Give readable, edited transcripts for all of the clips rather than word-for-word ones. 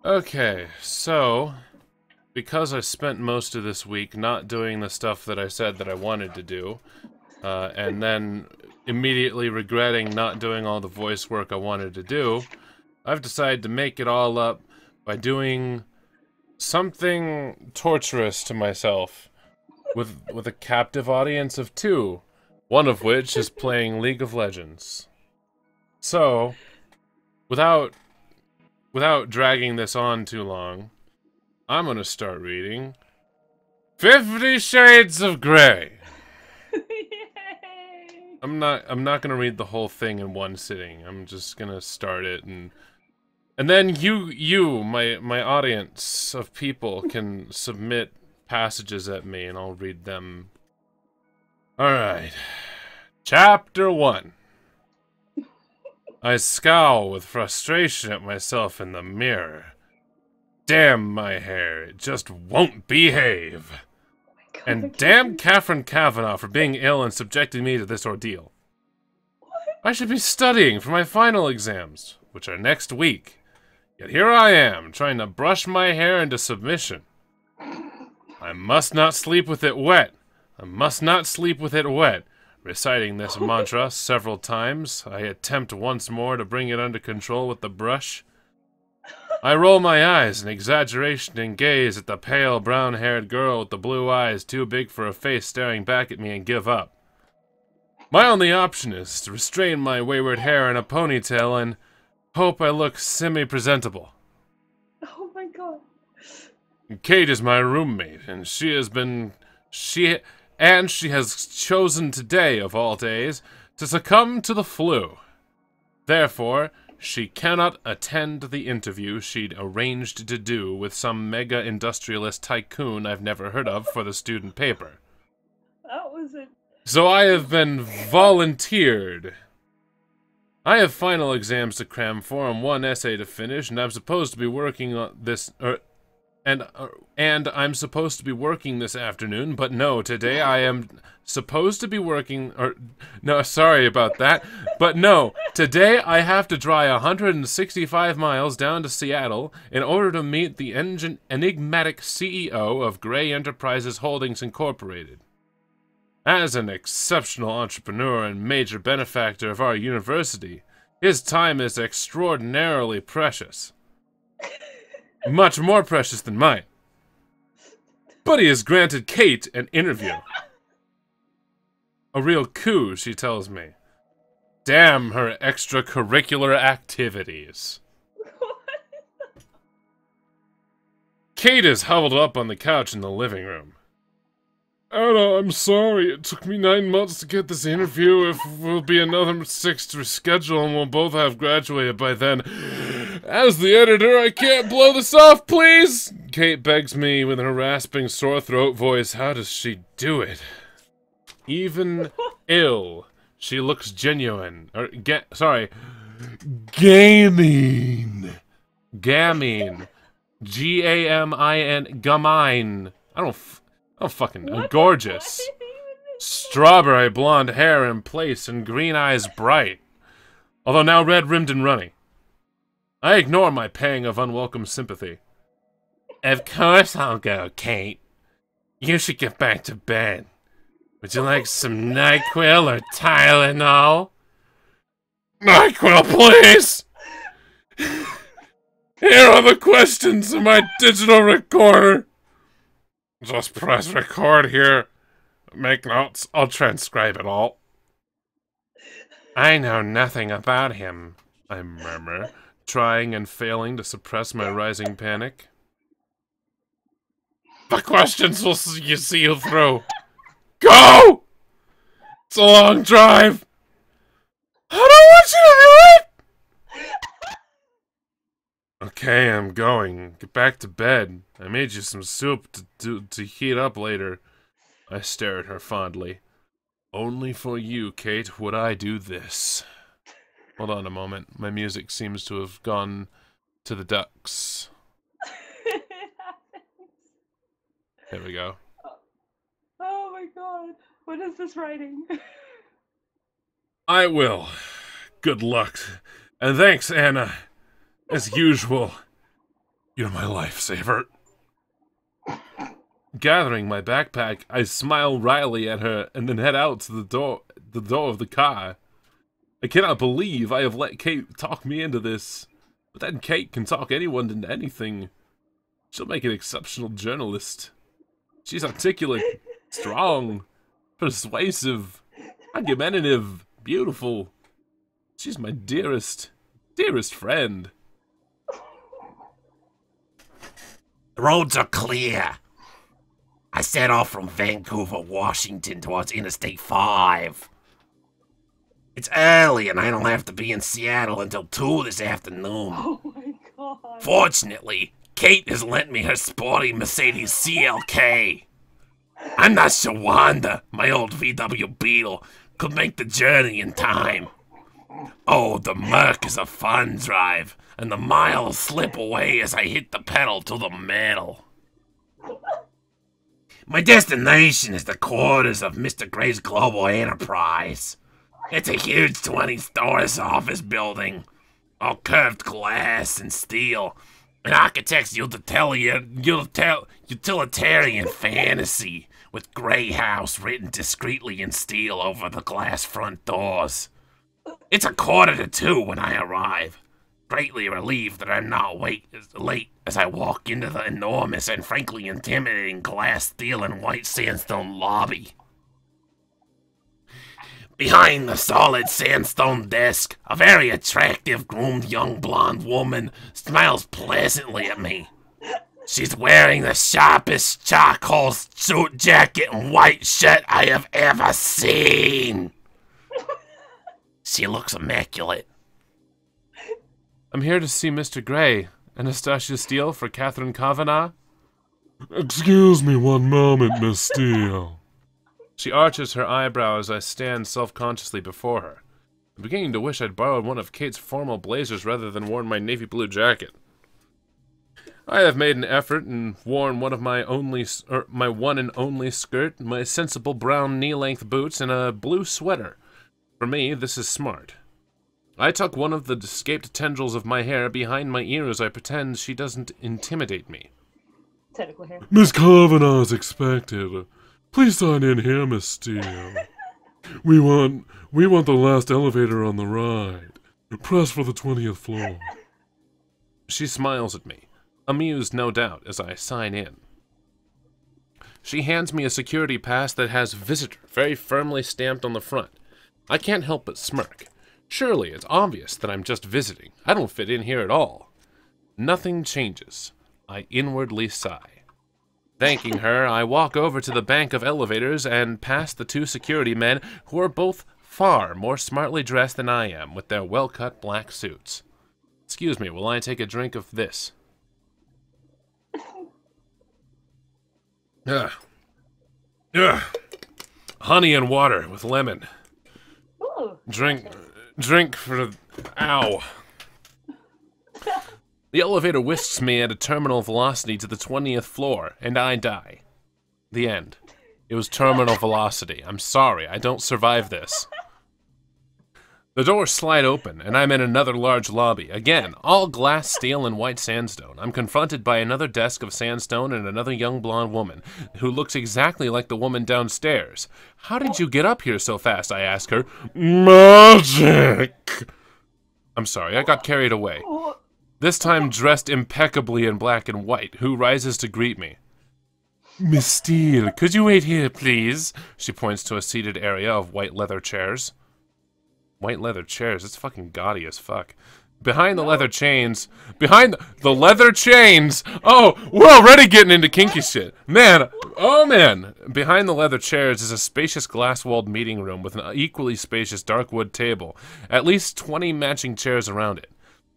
Okay, so because I spent most of this week not doing the stuff that I said that I wanted to do, and then immediately regretting not doing all the voice work I wanted to do, I've decided to make it all up by doing something torturous to myself with a captive audience of two, one of which is playing League of Legends. So, without without dragging this on too long, I'm gonna start reading 50 Shades of Grey. Yay! I'm not gonna read the whole thing in one sitting. I'm just gonna start it and then my audience of people can submit passages at me and I'll read them. Alright. Chapter 1. I scowl with frustration at myself in the mirror. Damn my hair, it just won't behave. And damn Catherine Kavanaugh for being ill and subjecting me to this ordeal. I should be studying for my final exams, which are next week. Yet here I am, trying to brush my hair into submission. I must not sleep with it wet. I must not sleep with it wet. Reciting this mantra several times, I attempt once more to bring it under control with the brush. I roll my eyes in exaggeration and gaze at the pale, brown-haired girl with the blue eyes too big for her face staring back at me and give up. My only option is to restrain my wayward hair in a ponytail and hope I look semi-presentable. Oh my god. Kate is my roommate, and she has chosen today, of all days, to succumb to the flu. Therefore, she cannot attend the interview she'd arranged to do with some mega-industrialist tycoon I've never heard of for the student paper. That was it. So I have been volunteered. I have final exams to cram for and one essay to finish, and I'm supposed to be working on this, and I'm supposed to be working this afternoon, but no, today I am supposed to be working, no, sorry about that, but no, today I have to drive 165 miles down to Seattle in order to meet the enigmatic CEO of Gray Enterprises Holdings Incorporated. As an exceptional entrepreneur and major benefactor of our university, his time is extraordinarily precious. Much more precious than mine. But he has granted Kate an interview. A real coup, she tells me. Damn her extracurricular activities. Kate is huddled up on the couch in the living room. Anna, I'm sorry. It took me 9 months to get this interview. If we'll be another 6 to reschedule and we'll both have graduated by then. As the editor, I can't blow this off, please! Kate begs me with her rasping sore throat voice. How does she do it? Even ill, she looks genuine. Gamine. Gamine. G-A-M-I-N. Gamine. I don't fucking gorgeous. Strawberry blonde hair in place and green eyes bright. Although now red-rimmed and runny. I ignore my pang of unwelcome sympathy. Of course I'll go, Kate. You should get back to bed. Would you like some NyQuil or Tylenol? NyQuil, please! Here are the questions in my digital recorder. Just press record here. Make notes. I'll transcribe it all. I know nothing about him, I murmur, trying and failing to suppress my rising panic. The questions will see you through. Go! It's a long drive. I don't want you to do it! Okay, I'm going. Get back to bed. I made you some soup to heat up later. I stare at her fondly. Only for you, Kate, would I do this. Hold on a moment. My music seems to have gone to the ducks. It happens. There we go. Oh my god. What is this writing? I will. Good luck. And thanks, Anna. As usual. You're my lifesaver. Gathering my backpack, I smile wryly at her and then head out to the door of the car. I cannot believe I have let Kate talk me into this. But then Kate can talk anyone into anything. She'll make an exceptional journalist. She's articulate, strong, persuasive, argumentative, beautiful. She's my dearest friend. The roads are clear. I set off from Vancouver, Washington towards Interstate 5. It's early and I don't have to be in Seattle until 2 this afternoon. Oh my god. Fortunately, Kate has lent me her sporty Mercedes CLK. I'm not sure Wanda, my old VW Beetle, could make the journey in time. Oh, the Merc is a fun drive, and the miles slip away as I hit the pedal to the metal. My destination is the quarters of Mr. Gray's Global Enterprise. It's a huge 20-story office building, all curved glass and steel, an architect's utilitarian fantasy, with Gray House written discreetly in steel over the glass front doors. It's 1:45 when I arrive, greatly relieved that I'm not late as I walk into the enormous and frankly intimidating glass, steel, and white sandstone lobby. Behind the solid sandstone desk, a very attractive, groomed young blonde woman smiles pleasantly at me. She's wearing the sharpest charcoal suit jacket and white shirt I have ever seen. She looks immaculate. I'm here to see Mr. Gray. Anastasia Steele for Catherine Kavanagh? Excuse me one moment, Miss Steele. She arches her eyebrow as I stand self-consciously before her. I'm beginning to wish I'd borrowed one of Kate's formal blazers rather than worn my navy blue jacket. I have made an effort and worn one of my one and only skirt, my sensible brown knee-length boots, and a blue sweater. For me, this is smart. I tuck one of the escaped tendrils of my hair behind my ears. I pretend she doesn't intimidate me. Technical hair. Miss Kavanagh is expected. Please sign in here, Miss Steele. We want the last elevator on the ride. Press for the 20th floor. She smiles at me, amused no doubt, as I sign in. She hands me a security pass that has visitor very firmly stamped on the front. I can't help but smirk. Surely it's obvious that I'm just visiting. I don't fit in here at all. Nothing changes. I inwardly sigh. Thanking her, I walk over to the bank of elevators and past the 2 security men who are both far more smartly dressed than I am with their well-cut black suits. Excuse me, will I take a drink of this? Ugh. Honey and water with lemon. Ooh. Drink for... Ow. The elevator whisks me at a terminal velocity to the 20th floor, and I die. The end. It was terminal velocity. I'm sorry, I don't survive this. The doors slide open, and I'm in another large lobby. Again, all glass, steel, and white sandstone. I'm confronted by another desk of sandstone and another young blonde woman, who looks exactly like the woman downstairs. How did you get up here so fast, I ask her. Magic! I'm sorry, I got carried away. This time dressed impeccably in black and white, who rises to greet me. Miss Steele, Could you wait here, please? She points to a seated area of white leather chairs. White leather chairs, it's fucking gaudy as fuck. Behind the leather chains, behind the leather chains! Oh, we're already getting into kinky shit. Man, oh man! Behind the leather chairs is a spacious glass-walled meeting room with an equally spacious dark wood table. At least 20 matching chairs around it.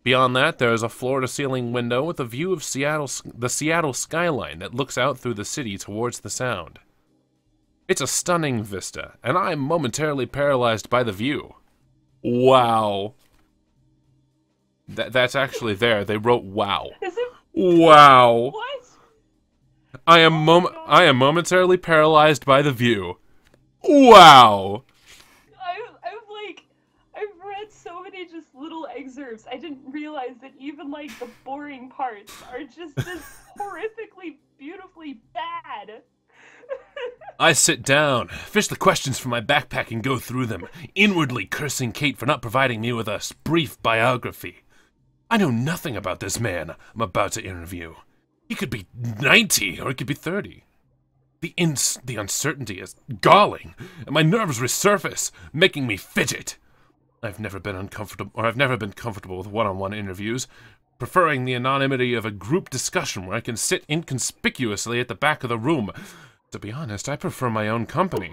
Beyond that, there is a floor-to-ceiling window with a view of the Seattle skyline that looks out through the city towards the sound. It's a stunning vista, and I'm momentarily paralyzed by the view. Wow. That's actually there. They wrote wow. Is it? Wow. What? I am momentarily paralyzed by the view. Wow. I've read so many just little excerpts, I didn't realize that even, like, the boring parts are just horrifically, beautifully bad. I sit down, fish the questions from my backpack and go through them, inwardly cursing Kate for not providing me with a brief biography. I know nothing about this man I'm about to interview. He could be 90 or he could be 30. The uncertainty is galling, and my nerves resurface, making me fidget. I've never been comfortable with one-on-one interviews, preferring the anonymity of a group discussion where I can sit inconspicuously at the back of the room. To be honest, I prefer my own company.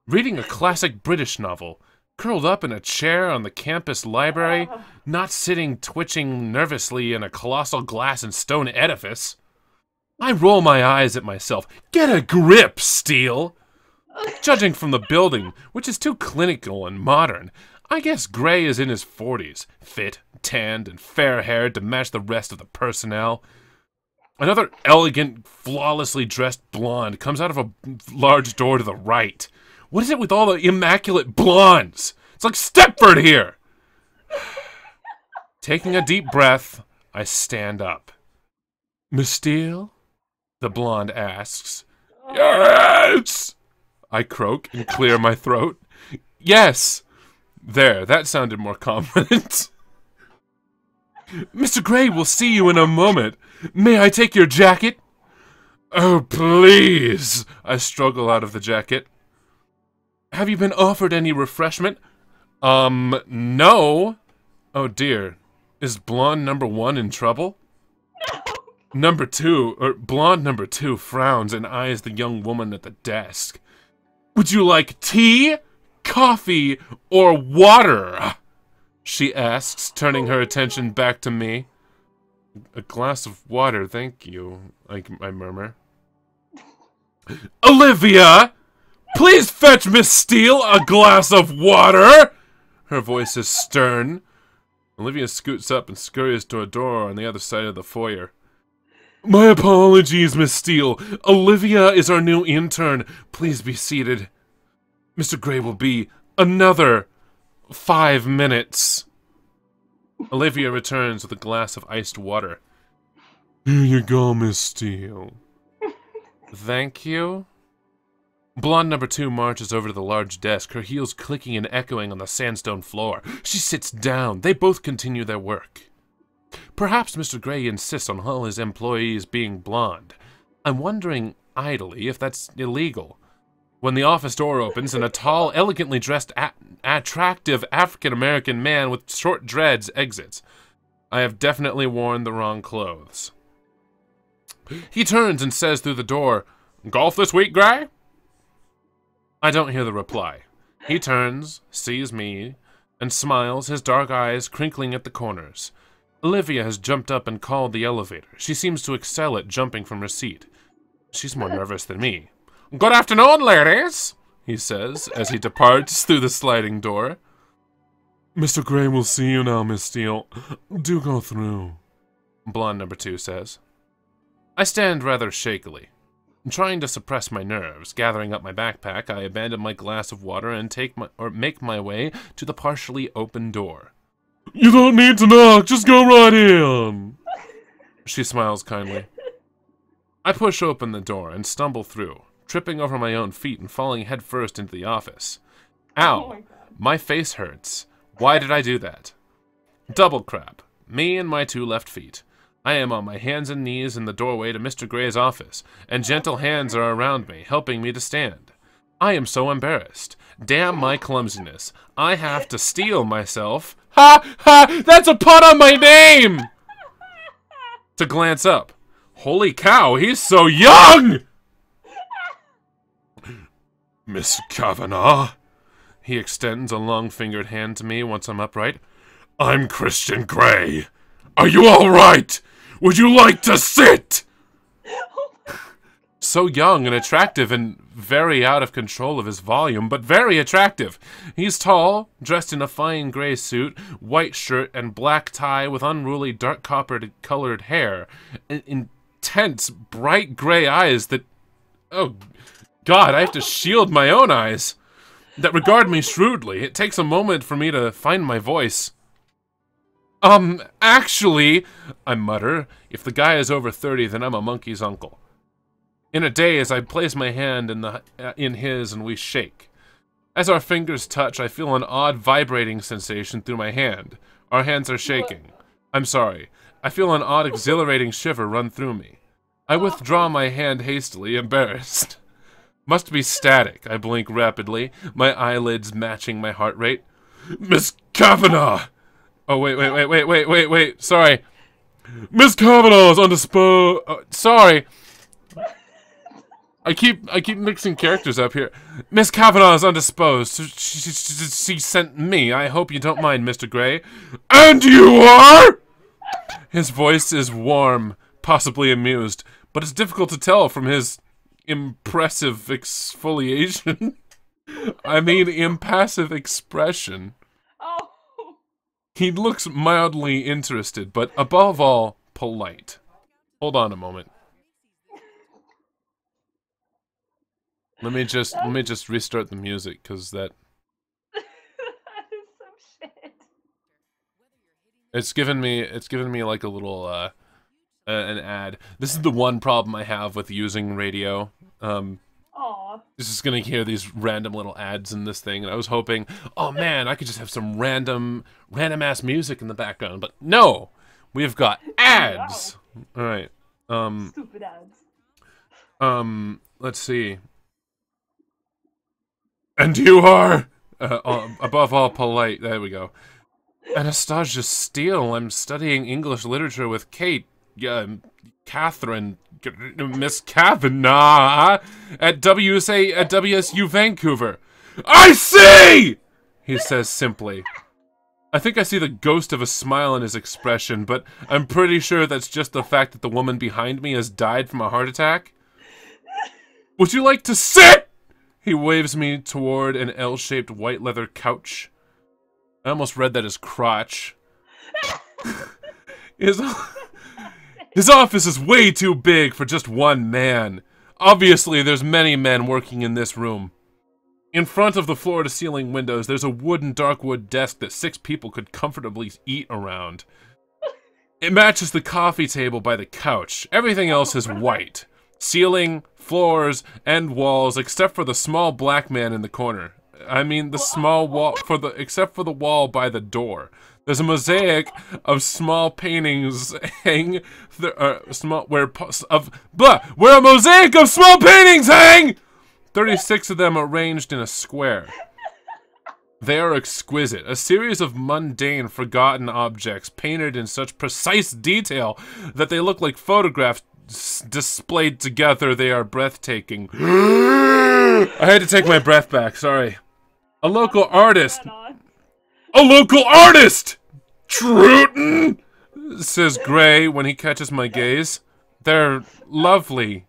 Reading a classic British novel, curled up in a chair on the campus library, not sitting twitching nervously in a colossal glass and stone edifice. I roll my eyes at myself. Get a grip, Steele! Judging from the building, which is too clinical and modern, I guess Gray is in his 40s, fit, tanned, and fair-haired to match the rest of the personnel. Another elegant, flawlessly dressed blonde comes out of a large door to the right. What is it with all the immaculate blondes? It's like Stepford here! Taking a deep breath, I stand up. Miss Steele? The blonde asks. Yes! I croak and clear my throat. Yes! There, that sounded more confident. Mr. Gray will see you in a moment. May I take your jacket? Oh, please! I struggle out of the jacket. Have you been offered any refreshment? No. Oh dear. Is blonde number 1 in trouble? Blonde number 2 frowns and eyes the young woman at the desk. Would you like tea, coffee, or water? She asks, turning her attention back to me. A glass of water, thank you, I murmur. Olivia! Please fetch Miss Steele a glass of water! Her voice is stern. Olivia scoots up and scurries to a door on the other side of the foyer. My apologies, Miss Steele. Olivia is our new intern. Please be seated. Mr. Gray will be another 5 minutes. Olivia returns with a glass of iced water. Here you go, Miss Steele. Thank you. Blonde number 2 marches over to the large desk, her heels clicking and echoing on the sandstone floor. She sits down. They both continue their work. Perhaps Mr. Gray insists on all his employees being blonde. I'm wondering, idly, if that's illegal. When the office door opens and a tall, elegantly dressed, attractive African-American man with short dreads exits. I have definitely worn the wrong clothes. He turns and says through the door, "Golf this week, Gray?" I don't hear the reply. He turns, sees me, and smiles, his dark eyes crinkling at the corners. Olivia has jumped up and called the elevator. She seems to excel at jumping from her seat. She's more nervous than me. "Good afternoon, ladies," he says, as he departs through the sliding door. Mr. Gray will see you now, Miss Steele. Do go through, blonde number 2 says. I stand rather shakily. Trying to suppress my nerves, gathering up my backpack, I abandon my glass of water and make my way to the partially open door. You don't need to knock, just go right in. She smiles kindly. I push open the door and stumble through, tripping over my own feet and falling headfirst into the office. Ow! My face hurts. Why did I do that? Double crap. Me and my 2 left feet. I am on my hands and knees in the doorway to Mr. Gray's office, and gentle hands are around me, helping me to stand. I am so embarrassed. Damn my clumsiness. I have to steel myself. Ha! Ha! That's a pun on my name! To glance up. Holy cow, he's so young! Miss Kavanagh? He extends a long-fingered hand to me once I'm upright. I'm Christian Gray. Are you all right? Would you like to sit? So young and attractive and very out of control of his volume, but very attractive. He's tall, dressed in a fine gray suit, white shirt, and black tie with unruly dark copper-colored hair, and intense, bright gray eyes that... Oh, God, I have to shield my own eyes. That regard me shrewdly. It takes a moment for me to find my voice. Actually, I mutter, if the guy is over 30, then I'm a monkey's uncle. In a daze, I place my hand in his and we shake. As our fingers touch, I feel an odd vibrating sensation through my hand. Our hands are shaking. I'm sorry. I feel an odd exhilarating shiver run through me. I withdraw my hand hastily, embarrassed. Must be static. I blink rapidly, my eyelids matching my heart rate. Miss Kavanaugh! Oh, wait. Sorry. Miss Kavanaugh's undisposed. Sorry. I keep mixing characters up here. Miss Kavanaugh's undisposed. She sent me. I hope you don't mind, Mr. Gray. And you are? His voice is warm, possibly amused, but it's difficult to tell from his impressive exfoliation. I mean, impassive expression. Oh. He looks mildly interested, but above all, polite. Hold on a moment. Let me just restart the music, cause that That is some shit. it's given me like a little an ad. This is the one problem I have with using radio. Aw. This is gonna hear these random little ads in this thing, and I was hoping, oh man, I could just have some random ass music in the background, but no, we've got ads. All right. Stupid ads. Let's see. And you are above all polite. There we go. Anastasia Steele. I'm studying English literature with Kate. Catherine. Miss Kavanaugh at WSU Vancouver. I see! He says simply. I think I see the ghost of a smile in his expression, but I'm pretty sure that's just the fact that the woman behind me has died from a heart attack. Would you like to sit? He waves me toward an L-shaped white leather couch. I almost read that as crotch. His office is way too big for just one man. Obviously, there's many men working in this room. In front of the floor-to-ceiling windows, there's a wooden darkwood desk that 6 people could comfortably eat around. It matches the coffee table by the couch. Everything else is white. Ceiling, floors, and walls, except for the small black man in the corner. I mean, the small wall except for the wall by the door. There's a mosaic of small paintings hang. Where a mosaic of small paintings hang. 36 of them arranged in a square. They are exquisite, a series of mundane, forgotten objects painted in such precise detail that they look like photographs displayed together. They are breathtaking. I had to take my breath back, sorry. A local artist. A local artist! Truton! Says Gray when he catches my gaze. They're lovely.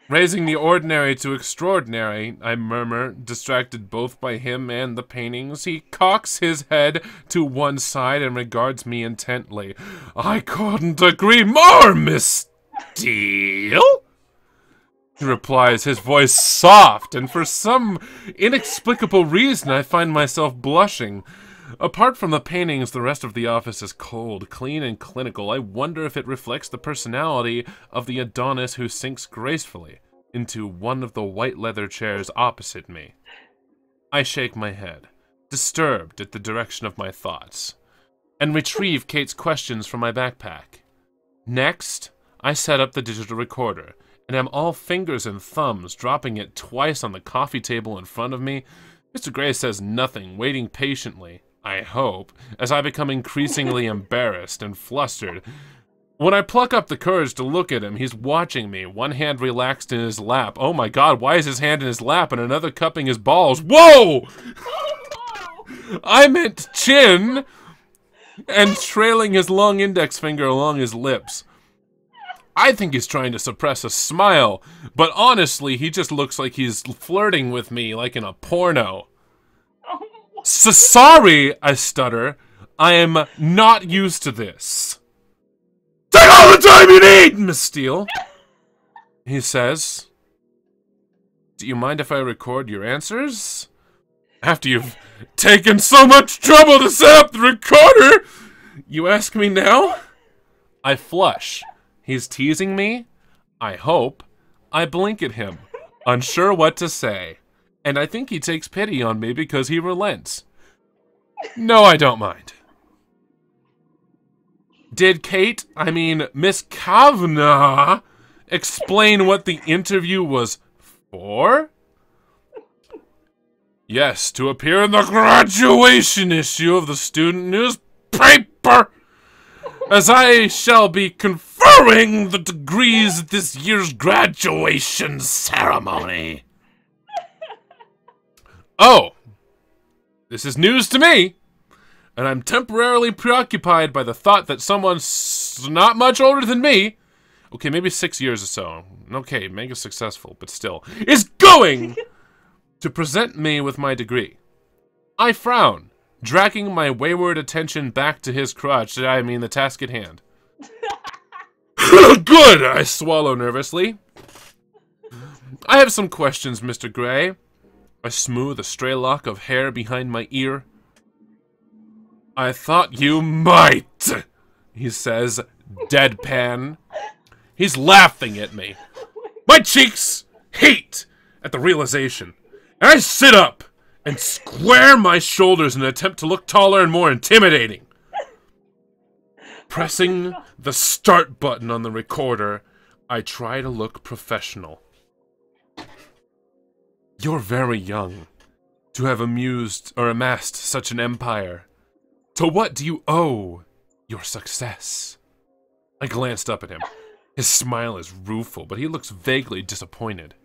Raising the ordinary to extraordinary, I murmur, distracted both by him and the paintings. He cocks his head to one side and regards me intently. I couldn't agree more, Miss Steele. He replies, his voice soft, and for some inexplicable reason I find myself blushing. Apart from the paintings, the rest of the office is cold, clean, and clinical. I wonder if it reflects the personality of the Adonis who sinks gracefully into one of the white leather chairs opposite me. I shake my head, disturbed at the direction of my thoughts, and retrieve Kate's questions from my backpack. Next, I set up the digital recorder, and am all fingers and thumbs, dropping it twice on the coffee table in front of me. Mr. Gray says nothing, waiting patiently, I hope, as I become increasingly embarrassed and flustered. When I pluck up the courage to look at him, he's watching me, one hand relaxed in his lap. Oh my god, why is his hand in his lap and another cupping his balls? Whoa! I meant chin! And trailing his long index finger along his lips. I think he's trying to suppress a smile, but honestly, he just looks like he's flirting with me like in a porno. So sorry, I stutter. I am not used to this. Take all the time you need, Miss Steele, he says. Do you mind if I record your answers? After you've taken so much trouble to set up the recorder, You ask me now? I flush. He's teasing me? I hope. I blink at him, unsure what to say. And I think he takes pity on me because he relents. No, I don't mind. Did Kate, I mean Miss Kavanagh, explain what the interview was for? Yes, to appear in the graduation issue of the student newspaper, as I shall be conferring the degrees at this year's graduation ceremony. Oh, this is news to me, and I'm temporarily preoccupied by the thought that someone not much older than me, okay, maybe 6 years or so, okay, mega successful, but still, is going to present me with my degree. I frown, dragging my wayward attention back to his crotch, I mean the task at hand. Good, I swallow nervously. I have some questions, Mr. Gray. I smooth a stray lock of hair behind my ear. I thought you might, he says, deadpan. He's laughing at me. My cheeks heat at the realization. And I sit up and square my shoulders in an attempt to look taller and more intimidating. Pressing the start button on the recorder, I try to look professional. You're very young to have amassed such an empire. To what do you owe your success? I glanced up at him. His smile is rueful, but he looks vaguely disappointed.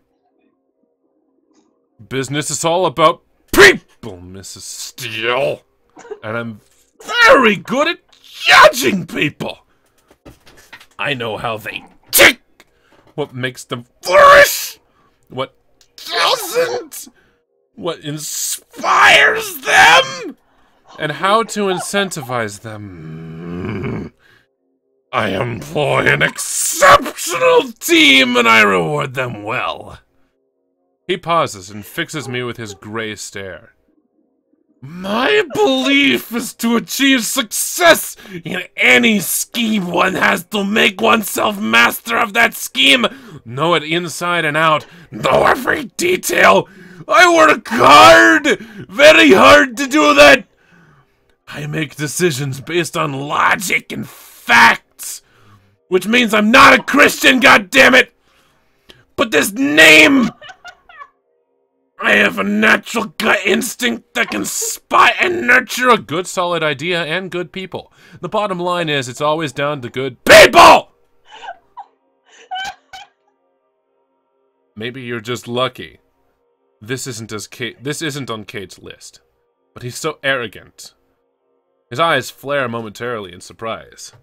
Business is all about people, Mrs. Steele. And I'm very good at judging people. I know how they tick, what makes them flourish, what doesn't, what inspires them, and how to incentivize them. I employ an exceptional team and I reward them well. He pauses and fixes me with his gray stare. My belief is to achieve success in any scheme one has to make oneself master of that scheme, know it inside and out, know every detail. I work hard, very hard to do that. I make decisions based on logic and facts, which means I'm not a Christian, goddammit. But this name... I have a natural gut instinct that can spot and nurture a good solid idea and good people. The bottom line is it's always down to good people! Maybe you're just lucky. This isn't on Kate's list. But he's so arrogant. His eyes flare momentarily in surprise.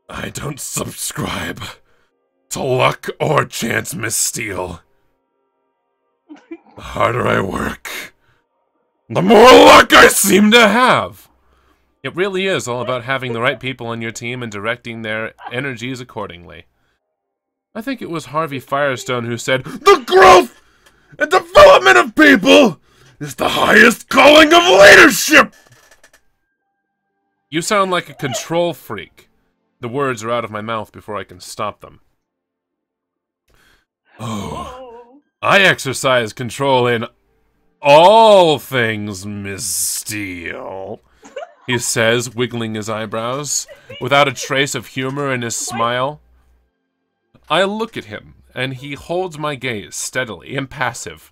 I don't subscribe to luck or chance, Miss Steele. The harder I work, the more luck I seem to have. It really is all about having the right people on your team and directing their energies accordingly. I think it was Harvey Firestone who said, "The growth and development of people is the highest calling of leadership." You sound like a control freak. The words are out of my mouth before I can stop them. Oh. I exercise control in all things, Miss Steele, he says, wiggling his eyebrows, without a trace of humor in his smile. I look at him, and he holds my gaze steadily, impassive.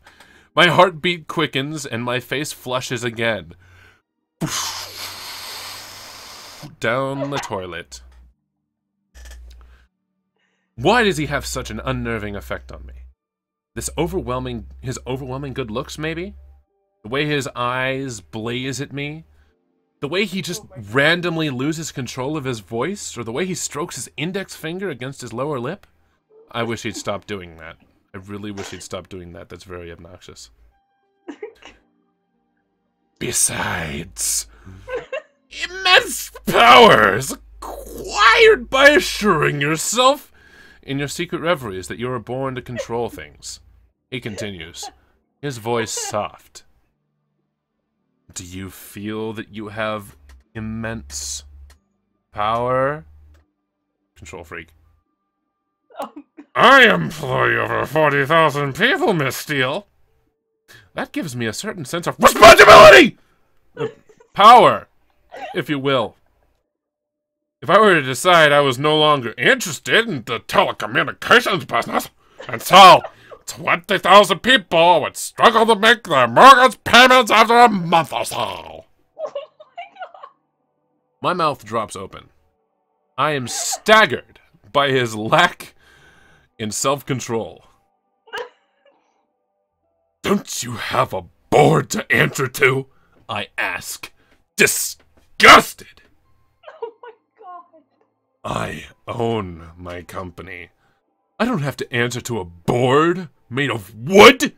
My heartbeat quickens, and my face flushes again. Down the toilet. Why does he have such an unnerving effect on me? His overwhelming good looks, maybe? The way his eyes blaze at me? The way he just randomly loses control of his voice? Or the way he strokes his index finger against his lower lip? I wish he'd stop doing that. I really wish he'd stop doing that. That's very obnoxious. Besides, immense power is acquired by assuring yourself in your secret reveries that you are born to control things. He continues, his voice soft. Do you feel that you have immense Power. Control freak. Oh, I employ over 40,000 people, Miss Steele. That gives me a certain sense of responsibility! Power, if you will. If I were to decide I was no longer interested in the telecommunications business, and so 20,000 people would struggle to make their mortgage payments after a month or so. oh my god. My mouth drops open. I am staggered by his lack in self-control. Don't you have a board to answer to? I ask, disgusted. Oh my god. I own my company. I don't have to answer to a board made of wood.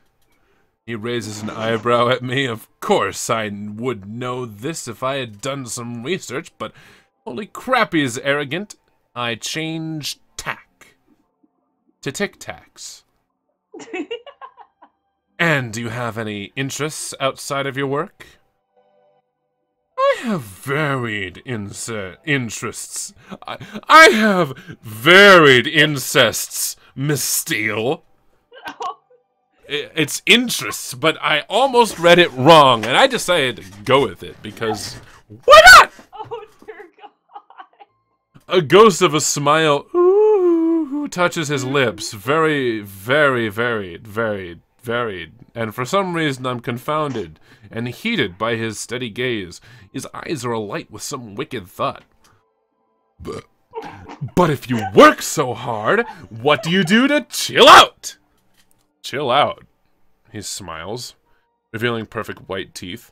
He raises an eyebrow at me. Of course, I would know this if I had done some research, but holy crap, he is arrogant. I change tack to tic-tacs. And do you have any interests outside of your work? I have varied interests. I have varied incests, Miss Steele. Oh, It's interests, but I almost read it wrong, and I decided to go with it because why not? oh dear god. A ghost of a smile touches his lips. Very, very varied. And for some reason I'm confounded and heated by his steady gaze. His eyes are alight with some wicked thought. But if you work so hard, what do you do to chill out? Chill out. He smiles, revealing perfect white teeth.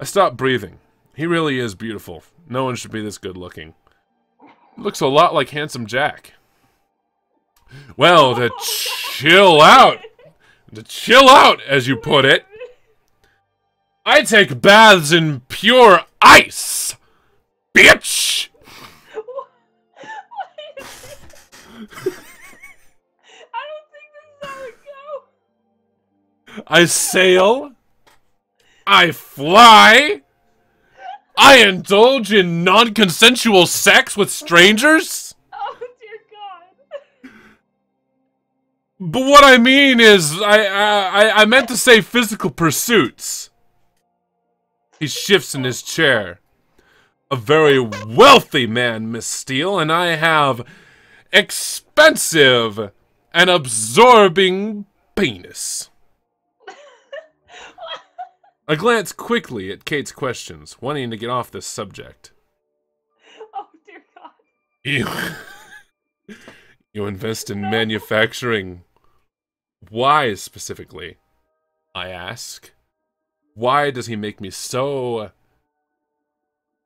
I stop breathing. He really is beautiful. No one should be this good looking. Looks a lot like Handsome Jack. Well, to chill out, as you put it, I take baths in pure ice, bitch! I don't think this is how it goes. I sail, I fly, I indulge in non-consensual sex with strangers. Oh dear god. But what I mean is, I meant to say physical pursuits. He shifts in his chair. A very wealthy man, Miss Steele, and I have expensive and absorbing penis. I glance quickly at Kate's questions, wanting to get off this subject. Oh dear god. You invest in manufacturing. Why specifically? I ask. Why does he make me so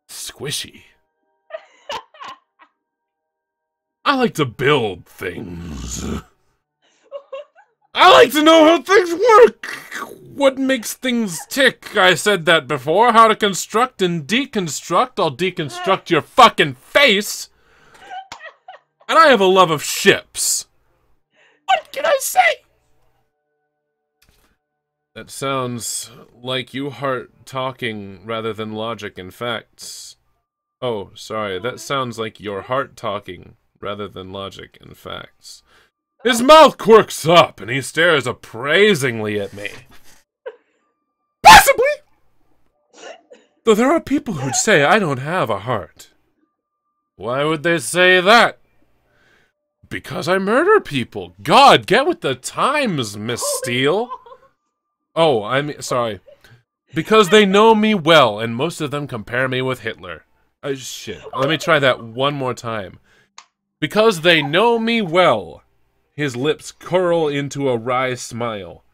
squishy? I like to build things. I like to know how things work. What makes things tick? I said that before. How to construct and deconstruct. I'll deconstruct your fucking face. And I have a love of ships. What can I say? That sounds like you heart talking rather than logic and facts. Oh, sorry. That sounds like your heart talking rather than logic and facts. His mouth quirks up and he stares appraisingly at me. Possibly! Though there are people who'd say I don't have a heart. Why would they say that? Because I murder people. God, get with the times, Miss Steele. Oh, I'm sorry. Because they know me well, and most of them compare me with Hitler. Oh, shit. Let me try that one more time. Because they know me well. His lips curl into a wry smile.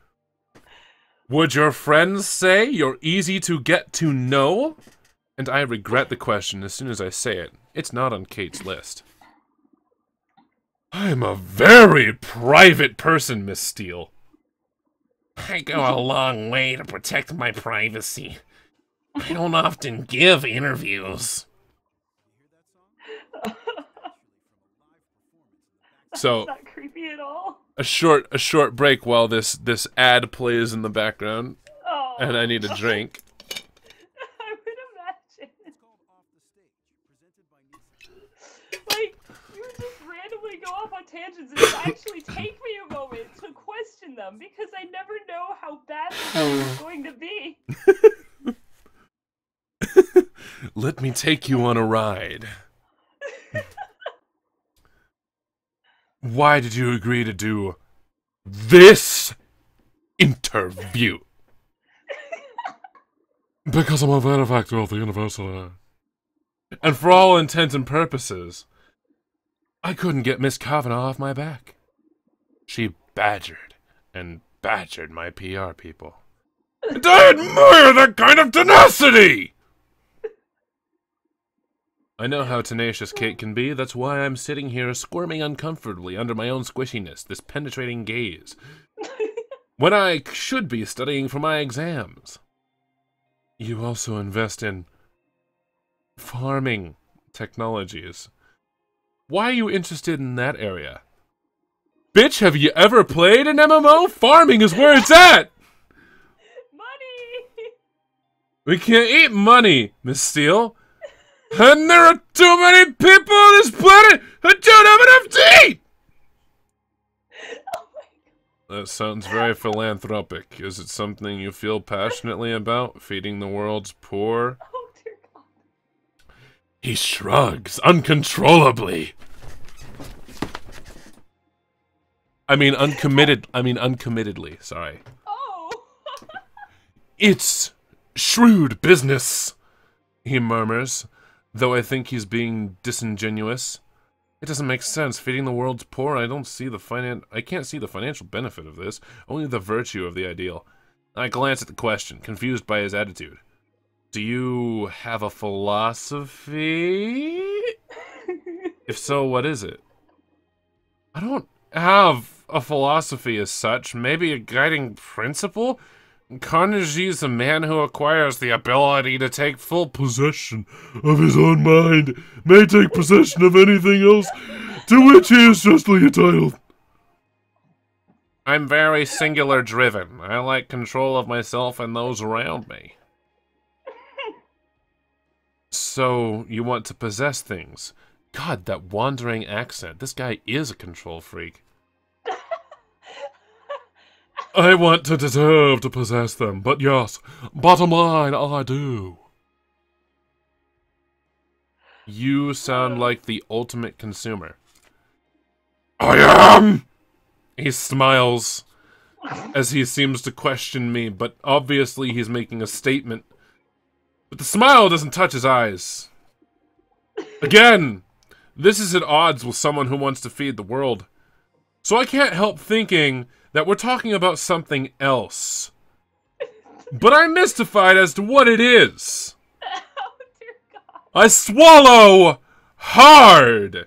Would your friends say you're easy to get to know? And I regret the question as soon as I say it. It's not on Kate's list. I'm a very private person, Miss Steele. I go a long way to protect my privacy. I don't often give interviews. So That's not creepy at all. a short break while this ad plays in the background, Oh. and I need a drink. I would imagine. tangents, and actually take me a moment to question them, because I never know how bad this is going to be. Let me take you on a ride. Why did you agree to do this interview? Because I'm a benefactor of the university. And for all intents and purposes, I couldn't get Miss Kavanaugh off my back. She badgered and badgered my PR people. And I admire that kind of tenacity! I know how tenacious Kate can be. That's why I'm sitting here squirming uncomfortably under my own squishiness, this penetrating gaze, when I should be studying for my exams. You also invest in farming technologies. Why are you interested in that area? Bitch, have you ever played an MMO? Farming is where it's at! Money! We can't eat money, Miss Steele. And there are too many people on this planet who don't have enough to eat! Oh my God. That sounds very philanthropic. Is it something you feel passionately about? Feeding the world's poor? Oh dear God. He shrugs uncontrollably. Uncommittedly, sorry. Oh! It's shrewd business, he murmurs, though I think he's being disingenuous. It doesn't make sense. Feeding the world's poor, I can't see the financial benefit of this, only the virtue of the ideal. I glance at the question, confused by his attitude. Do you have a philosophy? If so, what is it? I don't have a philosophy as such. Maybe a guiding principle? Carnegie's a man who acquires the ability to take full Possession of his own mind, may take possession of anything else to which he is justly entitled. I'm very singular driven. I like control of myself and those around me. So, you want to possess things. God, that wandering accent. This guy is a control freak. I want to deserve to possess them, but yes, bottom line, I do. You sound like the ultimate consumer. I am! He smiles as he seems to question me, but obviously he's making a statement. But the smile doesn't touch his eyes. Again, this is at odds with someone who wants to feed the world. So I can't help thinking that we're talking about something else. But I'm mystified as to what it is. Oh dear God. I swallow hard.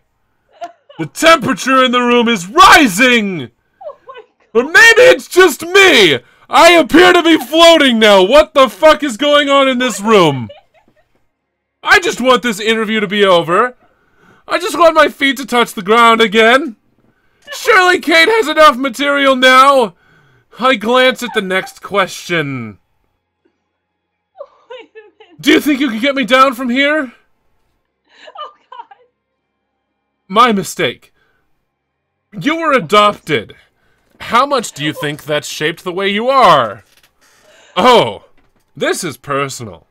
The temperature in the room is rising. Oh my Or maybe it's just me. I appear to be floating now. What the fuck is going on in this room? I just want this interview to be over. I just want my feet to touch the ground again. Surely Kate has enough material now. I glance at the next question. Wait a minute. Do you think you can get me down from here? Oh God. My mistake. You were adopted. How much do you think that's shaped the way you are? Oh, this is personal.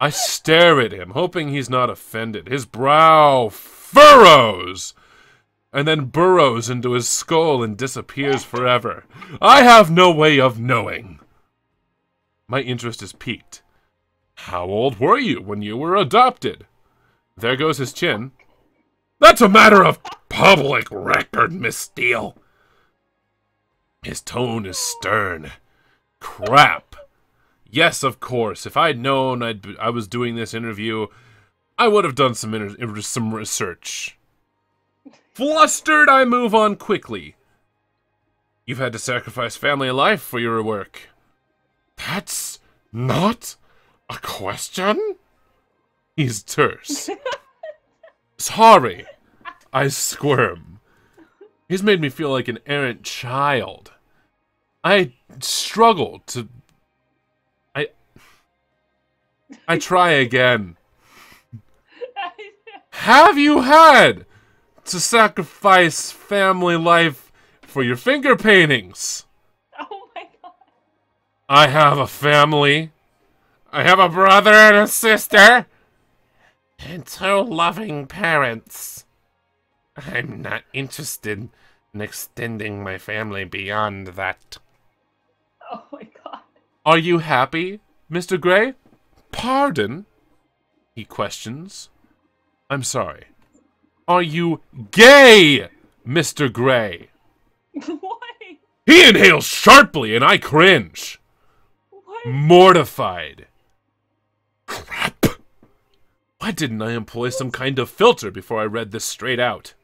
I stare at him, hoping he's not offended. His brow furrows, and then burrows into his skull and disappears forever. I have no way of knowing. My interest is piqued. How old were you when you were adopted? There goes his chin. That's a matter of public record, Miss Steele. His tone is stern. Crap. Yes, of course. If I'd known I was doing this interview, I would have done some research. Flustered, I move on quickly. You've had to sacrifice family life for your work. That's not a question? He's terse. Sorry. I squirm. He's made me feel like an errant child. I struggle to... I try again. Have you had to sacrifice family life for your finger paintings. Oh my god. I have a family. I have a brother and a sister. And 2 loving parents. I'm not interested in extending my family beyond that. Oh my god. Are you happy, Mr. Gray? Pardon? He questions. I'm sorry. Are you gay, Mr. Gray? Why? He inhales sharply and I cringe. What? Mortified. Crap. Why didn't I employ some kind of filter before I read this straight out?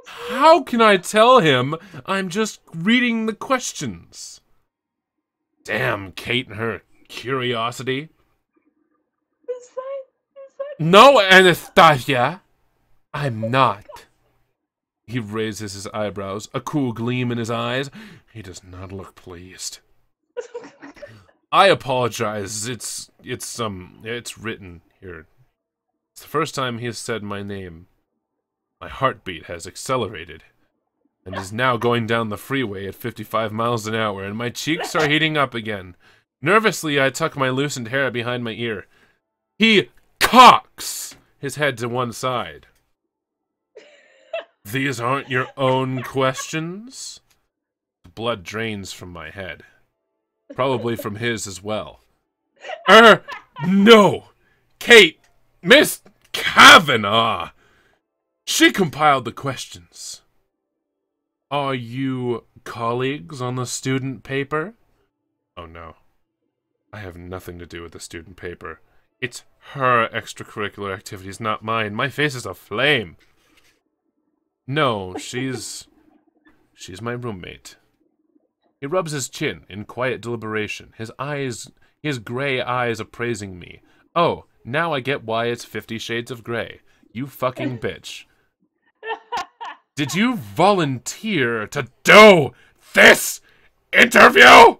How can I tell him I'm just reading the questions? Damn Kate and her curiosity. Is that... No, Anastasia. I'm not. He raises his eyebrows, a cool gleam in his eyes. He does not look pleased. I apologize. It's written here. It's the first time he has said my name. My heartbeat has accelerated and is now going down the freeway at 55 miles an hour, and my cheeks are heating up again. Nervously, I tuck my loosened hair behind my ear. He cocks his head to one side. These aren't your own questions? The blood drains from my head. Probably from his as well. No! Kate! Miss Kavanaugh! She compiled the questions. Are you colleagues on the student paper? Oh no. I have nothing to do with the student paper. It's her extracurricular activities, not mine. My face is aflame. No, she's my roommate. He rubs his chin in quiet deliberation, his gray eyes appraising me. Oh, now I get why it's 50 Shades of Grey. You fucking bitch. Did you volunteer to do this interview?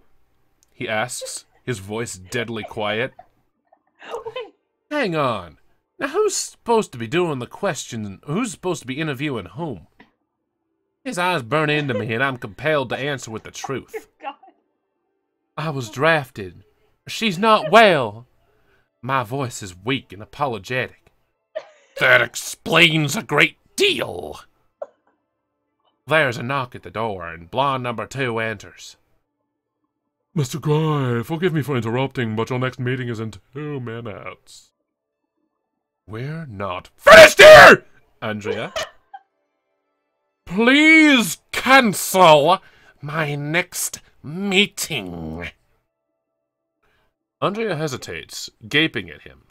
He asks, his voice deadly quiet. Wait. Hang on. Now who's supposed to be doing the questions? Who's supposed to be interviewing whom? His eyes burn into me and I'm compelled to answer with the truth. God. I was drafted. She's not well. My voice is weak and apologetic. That explains a great deal. There's a knock at the door, and blonde number 2 enters. Mr. Gray, forgive me for interrupting, but your next meeting is in 2 minutes. We're not finished here, Andrea. Please cancel my next meeting. Andrea hesitates, gaping at him.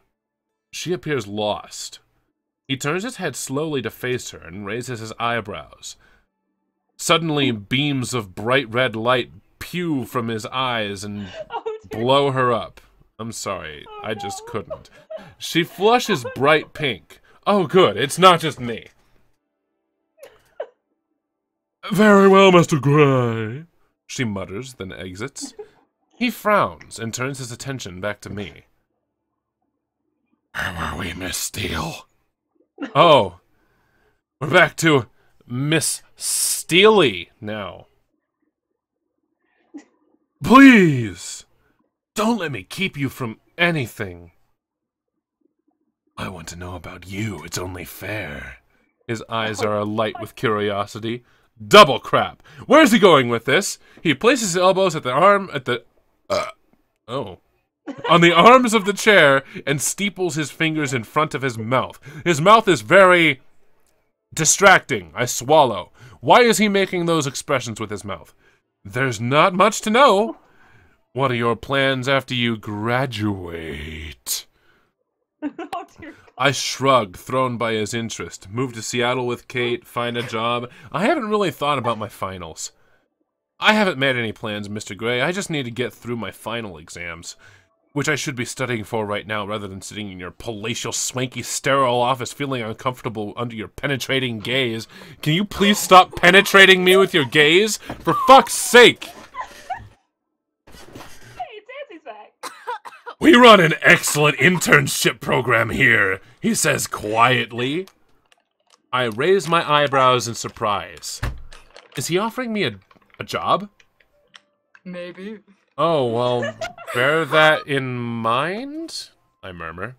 She appears lost. He turns his head slowly to face her and raises his eyebrows. Suddenly, beams of bright red light pew from his eyes and blow her up. I'm sorry, I just couldn't. She flushes bright pink. Oh good, it's not just me. Very well, Mr. Gray. She mutters, then exits. He frowns and turns his attention back to me. Where were we, Miss Steele? Oh, we're back to Miss Steely now. Please, don't let me keep you from anything. I want to know about you. It's only fair. His eyes are alight with curiosity. Double crap. Where's he going with this? He places his elbows on the arms of the chair and steeples his fingers in front of his mouth. His mouth is very distracting. I swallow. Why is he making those expressions with his mouth? There's not much to know. What are your plans after you graduate? Oh, dear God. I shrug, thrown by his interest. Move to Seattle with Kate, find a job. I haven't really thought about my finals. I haven't made any plans, Mr. Gray. I just need to get through my final exams, which I should be studying for right now rather than sitting in your palatial, swanky, sterile office feeling uncomfortable under your penetrating gaze. Can you please stop penetrating me with your gaze? For fuck's sake! Hey, Dancy's back. We run an excellent internship program here, he says quietly. I raise my eyebrows in surprise. Is he offering me a job? Maybe. Oh, well, bear that in mind, I murmur.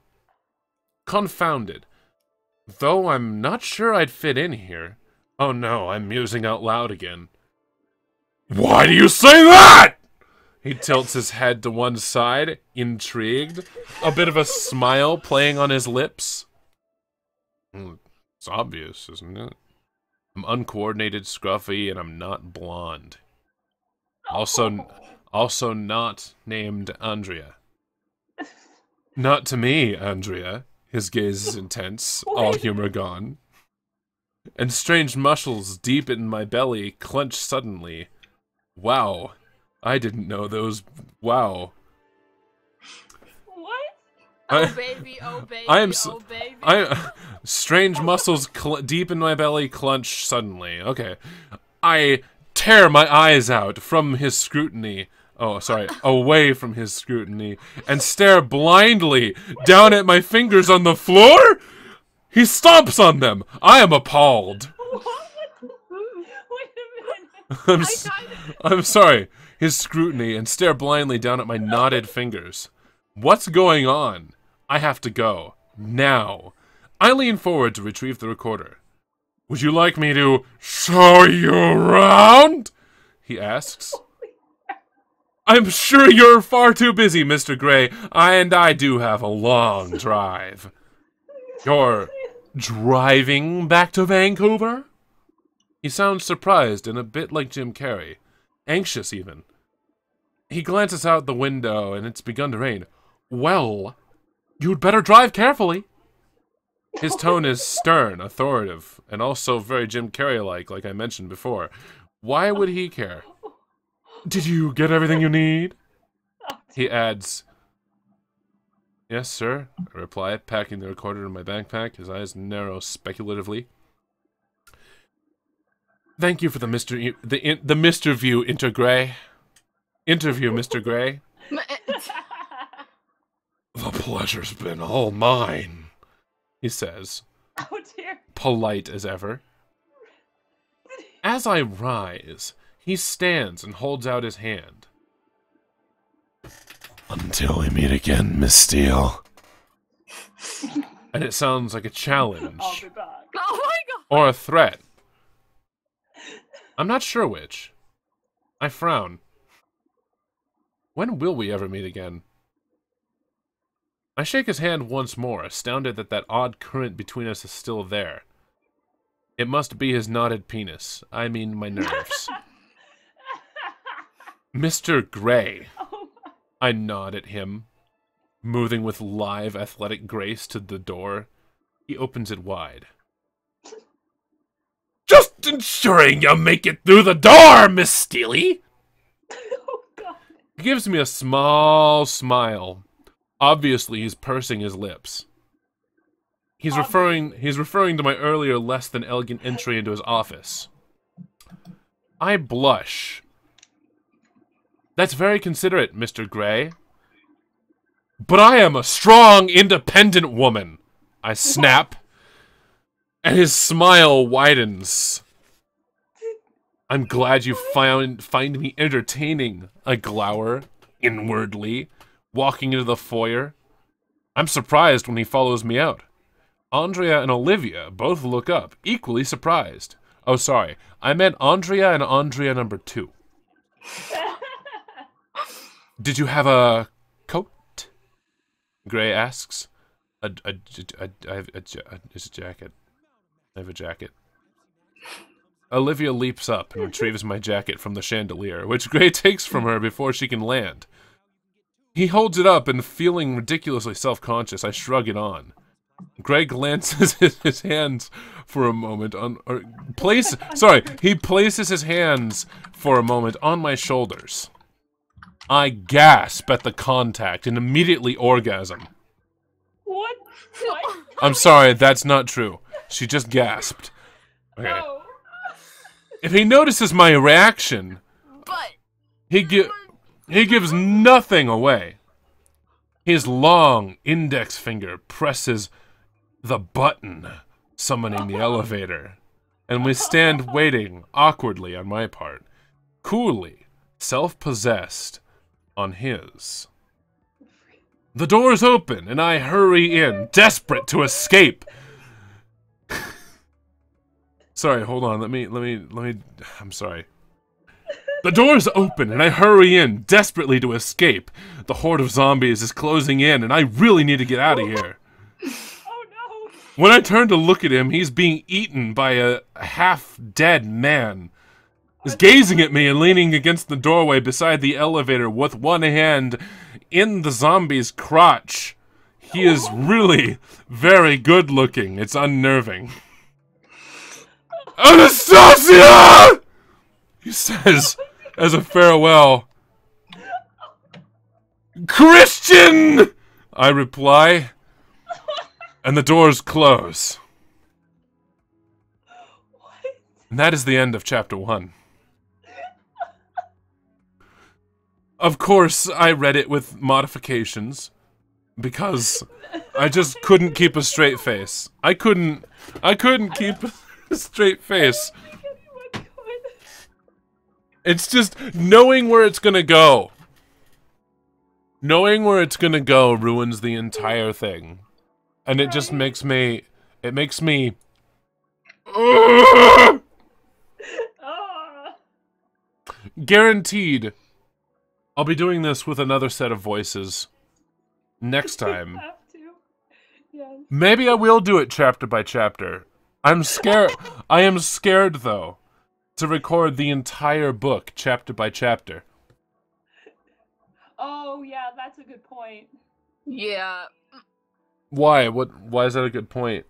Confounded. Though I'm not sure I'd fit in here. Oh no, I'm musing out loud again. Why do you say that? He tilts his head to one side, intrigued, a bit of a smile playing on his lips. It's obvious, isn't it? I'm uncoordinated, scruffy, and I'm not blonde. Also not named Andrea. Not to me, Andrea. His gaze is intense, all humor gone. And strange muscles deep in my belly clench suddenly. Wow. I didn't know those. Wow. What? Oh baby, oh baby, oh baby. Strange muscles deep in my belly clench suddenly. Okay. I tear my eyes out from his scrutiny. Oh, sorry, away from his scrutiny, and stare blindly down at my fingers on the floor? He stomps on them. I am appalled. Wait a minute. I'm sorry. His scrutiny and stare blindly down at my knotted fingers. What's going on? I have to go. Now. I lean forward to retrieve the recorder. Would you like me to show you around? He asks. I'm sure you're far too busy, Mr. Gray, and I do have a long drive. You're driving back to Vancouver? He sounds surprised and a bit like Jim Carrey. Anxious, even. He glances out the window, and it's begun to rain. Well, you'd better drive carefully. His tone is stern, authoritative, and also very Jim Carrey-like, like I mentioned before. Why would he care? Did you get everything you need? He adds. Yes, sir, I reply, packing the recorder in my backpack, his eyes narrow speculatively. Thank you for the Mr. View interview, Mr. Gray. The pleasure's been all mine, he says, Oh dear. polite as ever. As I rise, he stands and holds out his hand. Until we meet again, Miss Steele. And it sounds like a challenge. I'll be back. Oh my god! Or a threat. I'm not sure which. I frown. When will we ever meet again? I shake his hand once more, astounded that that odd current between us is still there. It must be his knotted penis. I mean my nerves. Mr. Gray. Oh my. I nod at him, moving with live athletic grace to the door. He opens it wide. Just ensuring you make it through the door, Miss Steely. Oh god. He gives me a small smile. Obviously, he's pursing his lips. He's referring to my earlier less than elegant entry into his office. I blush. That's very considerate, Mr. Gray. But I am a strong, independent woman. I snap. And his smile widens. I'm glad you find me entertaining, I glower, inwardly, walking into the foyer. I'm surprised when he follows me out. Andrea and Olivia both look up, equally surprised. Oh, sorry. I meant Andrea and Andrea number 2. Did you have a coat? Gray asks. It's a jacket. I have a jacket. Olivia leaps up and retrieves my jacket from the chandelier, which Gray takes from her before she can land. He holds it up, and feeling ridiculously self-conscious, I shrug it on. Gray glances his hands for a moment on... he places his hands for a moment on my shoulders. I gasp at the contact and immediately orgasm. What? What? I'm sorry, that's not true. She just gasped. Okay. No. If he notices my reaction, But he gives nothing away. His long index finger presses the button summoning the elevator. And we stand waiting, awkwardly on my part, coolly, self-possessed on his. The doors open, and I hurry in, desperate to escape. Sorry, hold on, let me, I'm sorry. The doors open, and I hurry in, desperately to escape. The horde of zombies is closing in, and I really need to get out of here. Oh no! When I turn to look at him, he's being eaten by a half-dead man. He's gazing at me and leaning against the doorway beside the elevator with one hand in the zombie's crotch. He is really very good looking. It's unnerving. Anastasia! He says as a farewell. Christian! I reply. And the doors close. What? And that is the end of chapter 1. Of course, I read it with modifications because I just couldn't keep a straight face. I couldn't keep a straight face. I don't think anyone could. It's just knowing where it's gonna go. Knowing where it's gonna go ruins the entire thing. And it just makes me, Ah. guaranteed, I'll be doing this with another set of voices next time. You have to. Yes. Maybe I will do it chapter by chapter. I'm scared. I am scared, though, to record the entire book chapter by chapter. Oh yeah, that's a good point. Yeah, Why? Why is that a good point?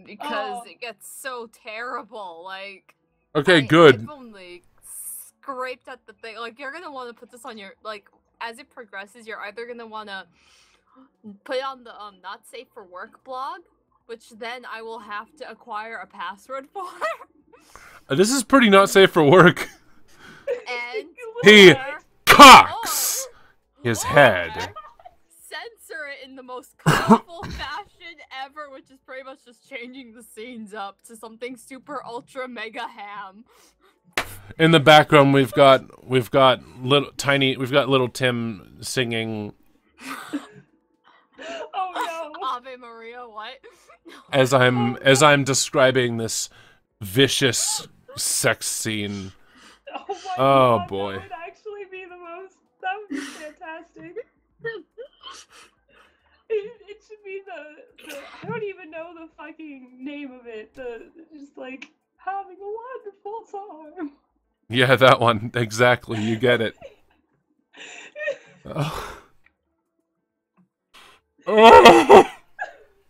because Oh. it gets so terrible. Like, Okay, good. I've only scraped at the thing. Like, you're gonna want to put this on your, like, as it progresses, you're either gonna want to put it on the not safe for work blog, which then I will have to acquire a password for. This is pretty not safe for work. And He or- cocks his or head. censor it in the most colorful fashion ever, which is pretty much just changing the scenes up to something super ultra mega ham. In the background, we've got little Tim singing Oh no. Ave Maria, what? as I'm describing this vicious sex scene. Oh my Oh, god. boy. That would actually be the most. That would be fantastic. It should be the I don't even know the fucking name of it. Just like having a wonderful time. Yeah, that one exactly. You get it. Oh. Oh.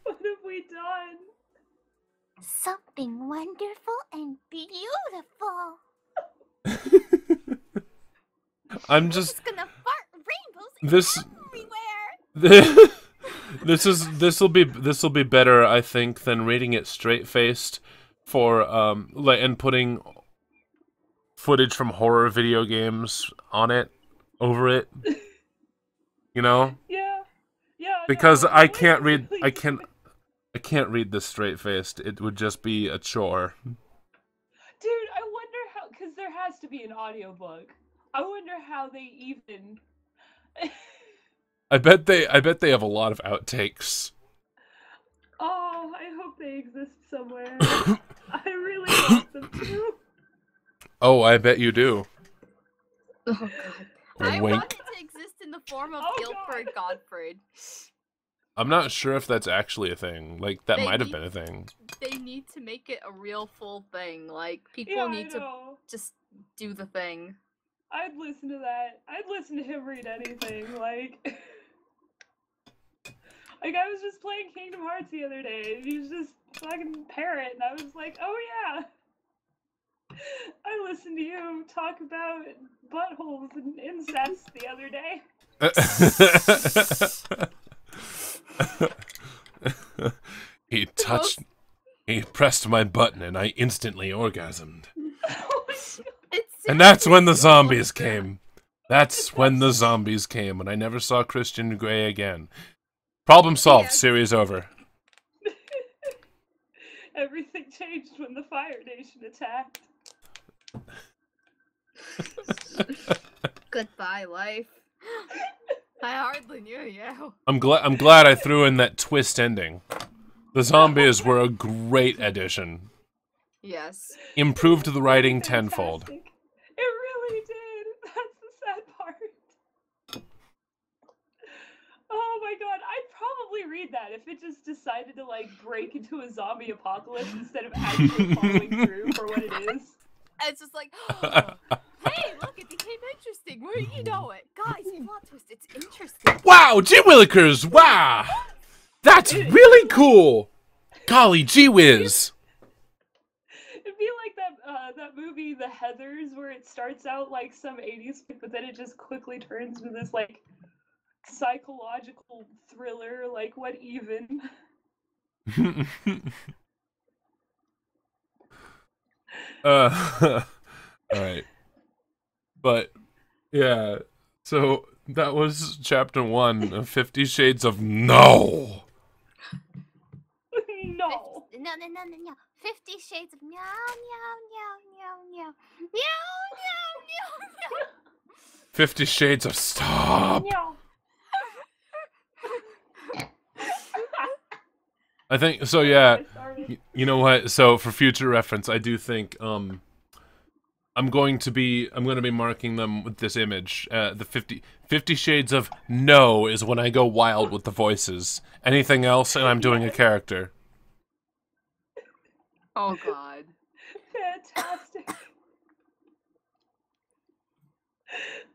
What have we done? Something wonderful and beautiful. I'm We're just just gonna fart rainbows this. everywhere. This will be better, I think, than reading it straight faced for and putting footage from horror video games on it over it. You know? Yeah. Yeah. Because no, I the way can't it's read really I can't read this straight faced. It would just be a chore. Dude, I wonder how, because there has to be an audiobook. I wonder how they even. I bet they have a lot of outtakes. Oh, I hope they exist somewhere. I really want them to. Oh, I bet you do. Oh god. I Wink. want it to exist in the form of Oh, Guilford Godfrey. I'm not sure if that's actually a thing. Like, that They might have need- been a thing. They need to make it a real full thing. Like, people Yeah, need I to know. just do the thing. I'd listen to that. I'd listen to him read anything. Like, like I was just playing Kingdom Hearts the other day, and he was just fucking parrot, and I was like, oh yeah. I listened to you talk about buttholes and incest the other day. He pressed my button and I instantly orgasmed. Oh my god. And that's when the zombies came. That's when the zombies came, and I never saw Christian Grey again. Problem solved, Yes. series over. Everything changed when the Fire Nation attacked. Goodbye, life. I hardly knew you. I'm glad I threw in that twist ending. The zombies were a great addition. Yes. Improved the writing Fantastic. tenfold. It really did. That's the sad part. Oh my god, I'd probably read that if it just decided to like break into a zombie apocalypse instead of actually following through for what it is. It's just like, hey, look, it became interesting. Where do you know it? Guys, plot twist, it's interesting. Wow, gee willikers, wow! That's really cool! Golly gee whiz! It'd be like that movie, The Heathers, where it starts out like some 80s, but then it just quickly turns into this like psychological thriller, like What Even? Alright. But, yeah, so that was chapter 1 of 50 Shades of No! No! No. 50 Shades of meow, meow, meow, meow, meow. Meow, meow, meow, meow. 50 Shades of Stop! No! I think, so yeah, Sorry. you know what, so for future reference, I do think, I'm going to be marking them with this image. The 50 Shades of No is when I go wild with the voices. Anything else, and I'm doing a character. Oh, God. Fantastic.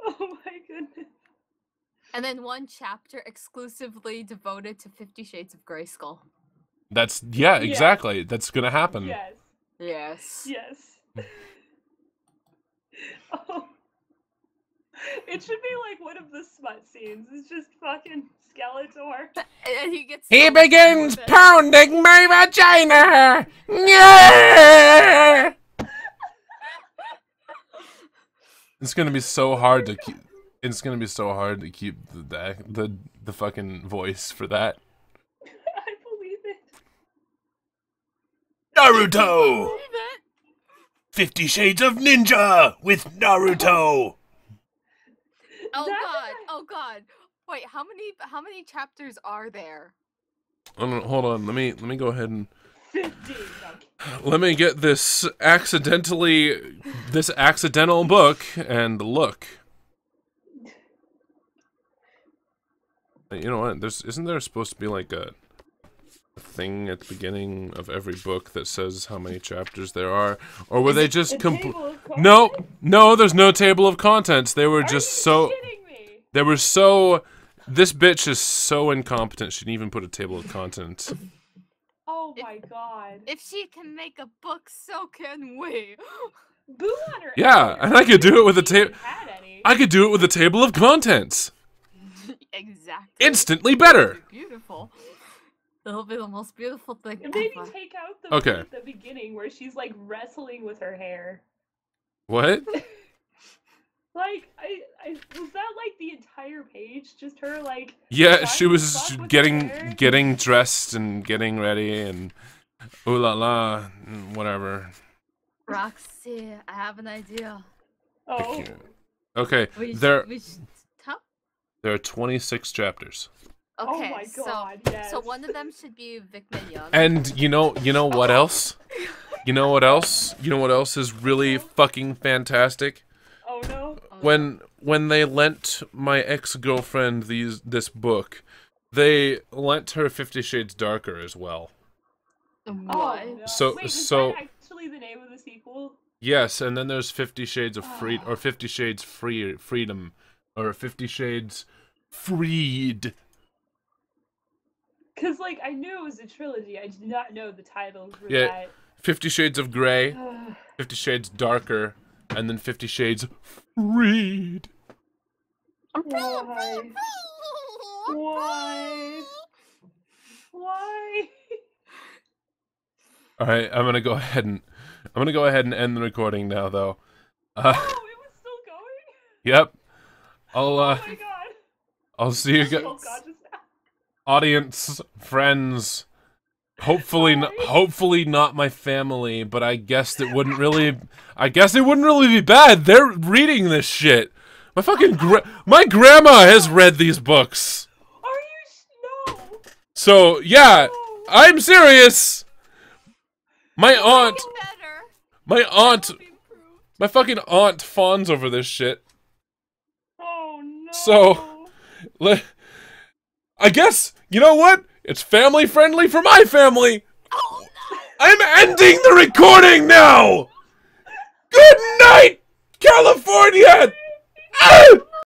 Oh my goodness. And then one chapter exclusively devoted to 50 Shades of Grayskull. That's, yeah, exactly. That's gonna happen. Yes. Yes. Yes. Oh. It should be like one of the smut scenes. It's just fucking Skeletor. And he gets. He so begins with it. pounding my vagina! Yeah! It's gonna be so hard to keep. It's gonna be so hard to keep the fucking voice for that. I believe it. Naruto! Believe it? 50 Shades of Ninja with Naruto! Oh That's God! Oh God! Wait, how many chapters are there? Hold on. Let me go ahead and 50. let me get this accidental book and look. You know what? Isn't there supposed to be like a thing at the beginning of every book that says how many chapters there are, or were they just No, there's no table of contents. They were just so. Kidding me? They were so. This bitch is so incompetent. She didn't even put a table of contents. Oh my god. If she can make a book, so can we. Boo on her. Yeah, ass. and I could do it with a She even table. had any. I could do it with a table of contents. Exactly. Instantly better. Beautiful. It'll be the most beautiful thing And maybe ever. take out the Okay. bit at the beginning where she's like wrestling with her hair. What? Like, I was that like the entire page? Just her like. Yeah, trying she to was fuck with her hair? getting dressed and getting ready and ooh la la, and whatever. Roxy, I have an idea. Oh. Okay, We there should huh? are 26 chapters. Okay, Oh my god, yes. so one of them should be Vic Mignon. And you know what else? You know what else? You know what else is really fucking fantastic? Oh no. When they lent my ex-girlfriend this book, they lent her 50 Shades Darker as well. What? Oh, no. So- Wait, is so- that actually the name of the sequel? Yes, and then there's 50 Shades of Freedom, or 50 Shades Freedom, or 50 Shades Freed. Cause like I knew it was a trilogy. I did not know the titles were Yeah. 50 Shades of Grey, that. 50 Shades Darker, and then 50 Shades Freed. Why? Why? Why? All right, I'm gonna go ahead and end the recording now, though. Oh, it was still going? Yep. I'll Oh my god. I'll see you guys, Oh god, just audience, friends. hopefully not my family, but I guess it wouldn't really be bad. They're reading this shit. My fucking my grandma has read these books. Are you no? So, yeah, I'm serious. My aunt, Better. my aunt, It'll be improved. my fucking aunt fawns over this shit. Oh no. So, I guess, you know what? It's family friendly for my family. Oh no! I'm ending the recording now. Good night, California. Ah!